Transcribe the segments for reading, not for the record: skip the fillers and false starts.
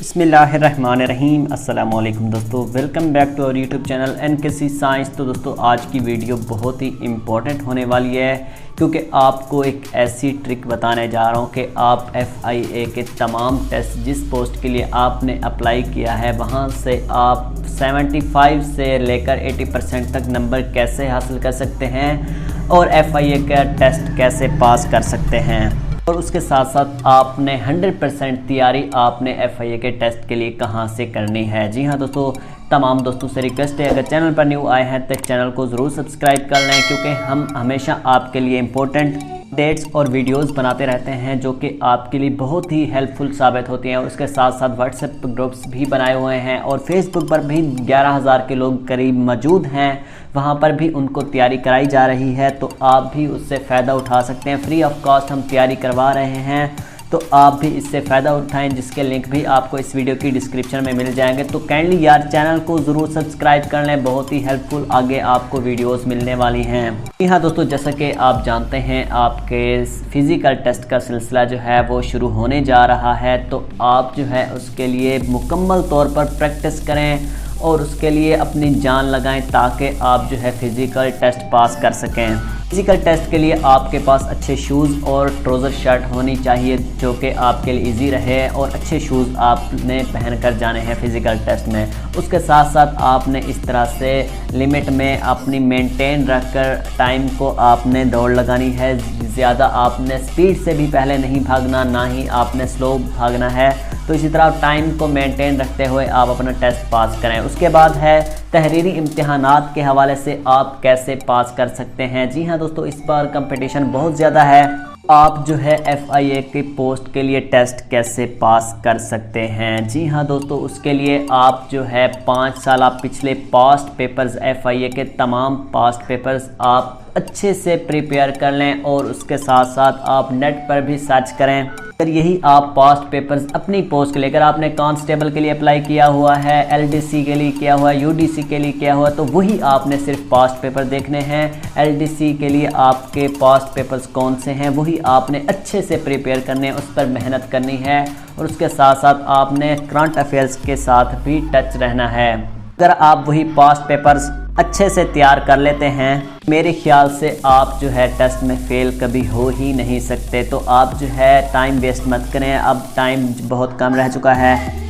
बिस्मिल्लाहिर्रहमानिर्रहीम। अस्सलामु अलैकुम दोस्तों, welcome back to our YouTube channel NKC science. तो दोस्तों आज की वीडियो बहुत ही इम्पोर्टेंट होने वाली है क्योंकि आपको एक ऐसी ट्रिक बताने जा रहा हूँ कि आप FIA के तमाम टेस्ट जिस पोस्ट के लिए आपने अप्लाई किया है वहाँ से आप 75 से लेकर 80% तक नंबर कैसे हासिल कर सकते हैं और FIA का टेस्ट कैसे पास कर सकते हैं। और उसके साथ साथ आपने 100% तैयारी आपने FIA के टेस्ट के लिए कहाँ से करनी है। जी हाँ दोस्तों, तमाम दोस्तों से रिक्वेस्ट है, अगर चैनल पर न्यू आए हैं तो चैनल को ज़रूर सब्सक्राइब कर लें क्योंकि हम हमेशा आपके लिए इम्पोर्टेंट अपडेट्स और वीडियोस बनाते रहते हैं जो कि आपके लिए बहुत ही हेल्पफुल साबित होती हैं। और उसके साथ साथ व्हाट्सएप ग्रुप्स भी बनाए हुए हैं और फेसबुक पर भी 11,000 के लोग करीब मौजूद हैं, वहाँ पर भी उनको तैयारी कराई जा रही है। तो आप भी उससे फ़ायदा उठा सकते हैं। फ्री ऑफ कॉस्ट हम तैयारी करवा रहे हैं, तो आप भी इससे फ़ायदा उठाएं, जिसके लिंक भी आपको इस वीडियो की डिस्क्रिप्शन में मिल जाएंगे। तो काइंडली यार चैनल को ज़रूर सब्सक्राइब कर लें, बहुत ही हेल्पफुल आगे आपको वीडियोस मिलने वाली हैं। जी हाँ दोस्तों, जैसा कि आप जानते हैं आपके फ़िज़िकल टेस्ट का सिलसिला जो है वो शुरू होने जा रहा है। तो आप जो है उसके लिए मुकम्मल तौर पर प्रैक्टिस करें और उसके लिए अपनी जान लगाएं ताकि आप जो है फ़िज़िकल टेस्ट पास कर सकें। फ़िज़िकल टेस्ट के लिए आपके पास अच्छे शूज़ और ट्राउज़र शर्ट होनी चाहिए जो कि आपके लिए इजी रहे, और अच्छे शूज़ आपने पहन कर जाने हैं फ़िज़िकल टेस्ट में। उसके साथ साथ आपने इस तरह से लिमिट में अपनी मेंटेन रखकर टाइम को आपने दौड़ लगानी है। ज़्यादा आपने स्पीड से भी पहले नहीं भागना, ना ही आपने स्लो भागना है। तो इसी तरह टाइम को मेंटेन रखते हुए आप अपना टेस्ट पास करें। उसके बाद है तहरीरी इम्तिहानात के हवाले से आप कैसे पास कर सकते हैं। जी हाँ दोस्तों, इस बार कंपटीशन बहुत ज़्यादा है। आप जो है FIA के पोस्ट के लिए टेस्ट कैसे पास कर सकते हैं। जी हाँ दोस्तों, उसके लिए आप जो है 5 साल पिछले पास्ट पेपर्स FIA के तमाम पास्ट पेपर्स आप अच्छे से प्रिपेयर कर लें और उसके साथ साथ आप नेट पर भी सर्च करें। अगर यही आप पास्ट पेपर्स अपनी पोस्ट के लिए, अगर आपने कांस्टेबल के लिए अप्लाई किया हुआ है, LDC के लिए किया हुआ है, UDC के लिए किया हुआ है, तो वही आपने सिर्फ पास्ट पेपर देखने हैं। LDC के लिए आपके पास्ट पेपर्स कौन से हैं वही आपने अच्छे से प्रिपेयर करने हैं, उस पर मेहनत करनी है। और उसके साथ साथ आपने करंट अफेयर्स के साथ भी टच रहना है। अगर आप वही पास्ट पेपर्स अच्छे से तैयार कर लेते हैं, मेरे ख्याल से आप जो है टेस्ट में फ़ेल कभी हो ही नहीं सकते। तो आप जो है टाइम वेस्ट मत करें, अब टाइम बहुत कम रह चुका है।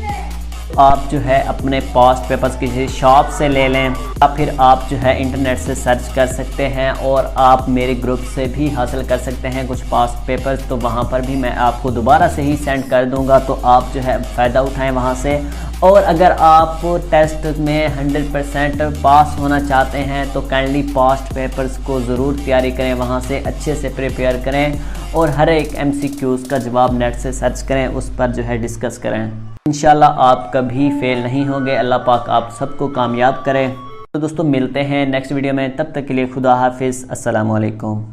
आप जो है अपने पास्ट पेपर्स किसी शॉप से ले लें या फिर आप जो है इंटरनेट से सर्च कर सकते हैं और आप मेरे ग्रुप से भी हासिल कर सकते हैं कुछ पास्ट पेपर्स। तो वहाँ पर भी मैं आपको दोबारा से ही सेंड कर दूँगा, तो आप जो है फ़ायदा उठाएं वहाँ से। और अगर आप टेस्ट में 100% पास होना चाहते हैं तो काइंडली पास्ट पेपर्स को ज़रूर तैयारी करें, वहाँ से अच्छे से प्रिपेयर करें और हर एक MCQs का जवाब नेट से सर्च करें, उस पर जो है डिस्कस करें। इंशाल्लाह आप कभी फेल नहीं होंगे। अल्लाह पाक आप सबको कामयाब करें। तो दोस्तों मिलते हैं नेक्स्ट वीडियो में, तब तक के लिए खुदा हाफिज़। अस्सलामु अलैकुम।